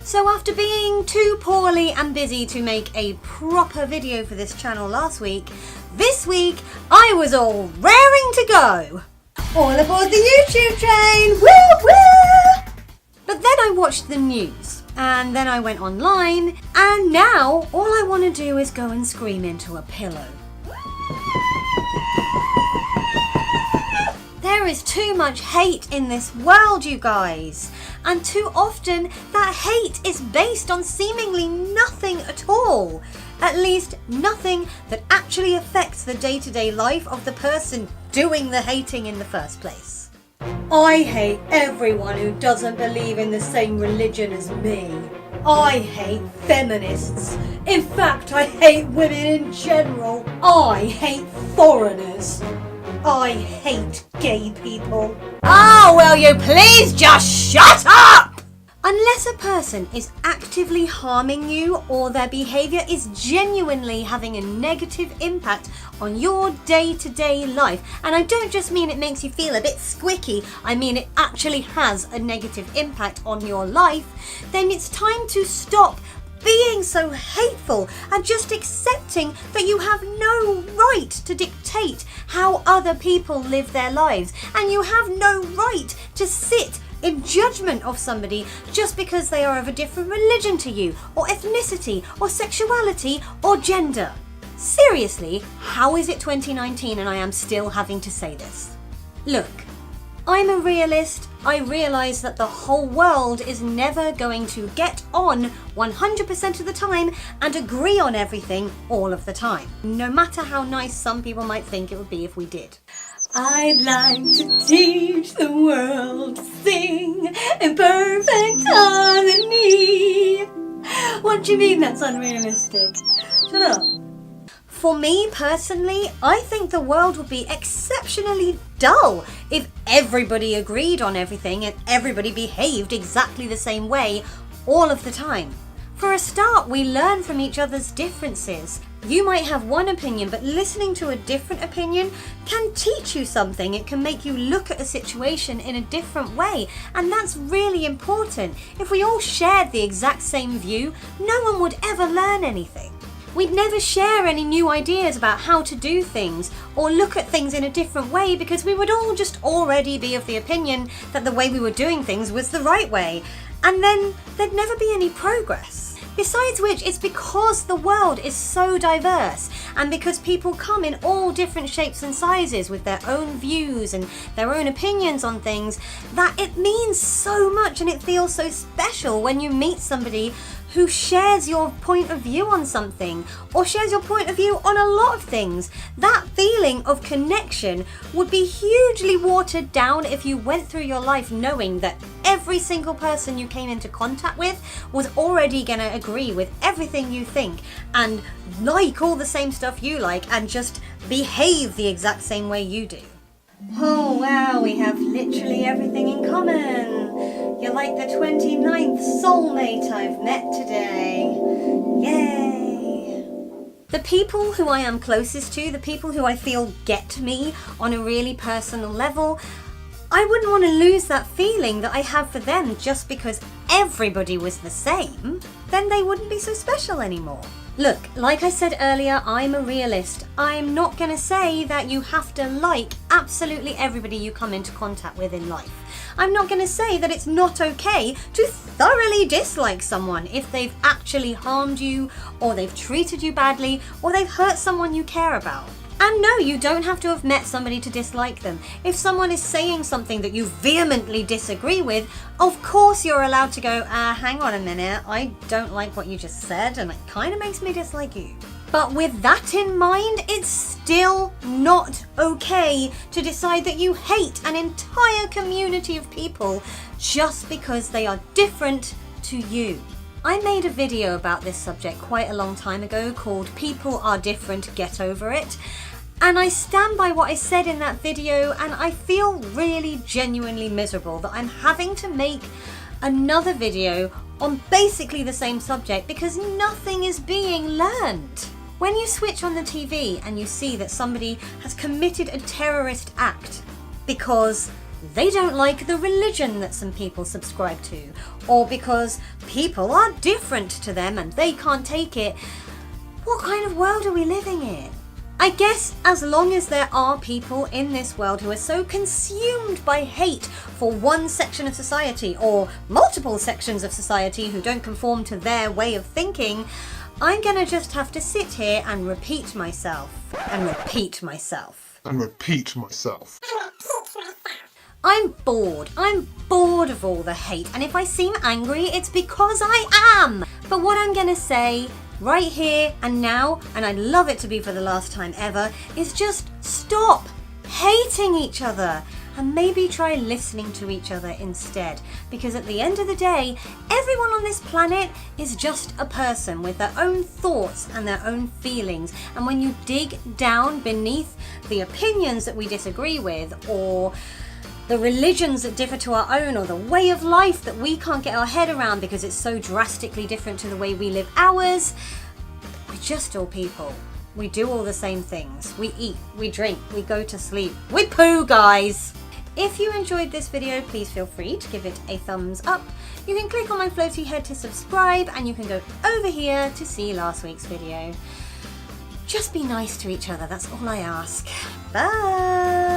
So after being too poorly and busy to make a proper video for this channel last week, this week I was all raring to go. All aboard the YouTube train, woo woo! But then I watched the news, and then I went online, and now all I want to do is go and scream into a pillow. There is too much hate in this world, you guys. And too often, that hate is based on seemingly nothing at all. At least, nothing that actually affects the day-to-day life of the person doing the hating in the first place. I hate everyone who doesn't believe in the same religion as me. I hate feminists. In fact, I hate women in general. I hate foreigners. I hate gay people. Oh, will you please just shut up? Unless a person is actively harming you or their behaviour is genuinely having a negative impact on your day-to-day life, and I don't just mean it makes you feel a bit squicky, I mean it actually has a negative impact on your life, then it's time to stop being so hateful and just accepting that you have no right to dictate how other people live their lives, and you have no right to sit in judgment of somebody just because they are of a different religion to you, or ethnicity, or sexuality, or gender. Seriously, how is it 2019 and I am still having to say this? Look, I'm a realist. I realise that the whole world is never going to get on 100% of the time and agree on everything all of the time, no matter how nice some people might think it would be if we did. I'd like to teach the world to sing in perfect harmony. What do you mean that's unrealistic? Shut up. For me personally, I think the world would be exceptionally dull if everybody agreed on everything and everybody behaved exactly the same way all of the time. For a start, we learn from each other's differences. You might have one opinion, but listening to a different opinion can teach you something. It can make you look at a situation in a different way, and that's really important. If we all shared the exact same view, no one would ever learn anything. We'd never share any new ideas about how to do things or look at things in a different way, because we would all just already be of the opinion that the way we were doing things was the right way, and then there'd never be any progress. Besides which, it's because the world is so diverse, and because people come in all different shapes and sizes with their own views and their own opinions on things, that it means so much, and it feels so special when you meet somebody who shares your point of view on something, or shares your point of view on a lot of things. That feeling of connection would be hugely watered down if you went through your life knowing that every single person you came into contact with was already going to agree with everything you think and like all the same stuff you like and just behave the exact same way you do. Oh wow, we have literally everything in common. You're like the 29th soulmate I've met today. Yay! The people who I am closest to, the people who I feel get me on a really personal level, I wouldn't want to lose that feeling that I have for them just because everybody was the same. Then they wouldn't be so special anymore. Look, like I said earlier, I'm a realist. I'm not going to say that you have to like absolutely everybody you come into contact with in life. I'm not going to say that it's not okay to thoroughly dislike someone if they've actually harmed you, or they've treated you badly, or they've hurt someone you care about. And no, you don't have to have met somebody to dislike them. If someone is saying something that you vehemently disagree with, of course you're allowed to go, hang on a minute, I don't like what you just said, and it kind of makes me dislike you. But with that in mind, it's still not okay to decide that you hate an entire community of people just because they are different to you. I made a video about this subject quite a long time ago called People Are Different, Get Over It. And I stand by what I said in that video, and I feel really genuinely miserable that I'm having to make another video on basically the same subject because nothing is being learned. When you switch on the TV and you see that somebody has committed a terrorist act because they don't like the religion that some people subscribe to, or because people are different to them and they can't take it. What kind of world are we living in? I guess as long as there are people in this world who are so consumed by hate for one section of society or multiple sections of society who don't conform to their way of thinking, I'm gonna just have to sit here and repeat myself. And repeat myself. And repeat myself. I'm bored. I'm bored of all the hate. And if I seem angry, it's because I am. But what I'm gonna say right here and now, and I'd love it to be for the last time ever, is just stop hating each other and maybe try listening to each other instead. Because at the end of the day, everyone on this planet is just a person with their own thoughts and their own feelings. And when you dig down beneath the opinions that we disagree with, or the religions that differ to our own, or the way of life that we can't get our head around because it's so drastically different to the way we live ours, we're just all people. We do all the same things. We eat, we drink, we go to sleep. We poo, guys! If you enjoyed this video, please feel free to give it a thumbs up. You can click on my floaty head to subscribe, and you can go over here to see last week's video. Just be nice to each other, that's all I ask. Bye!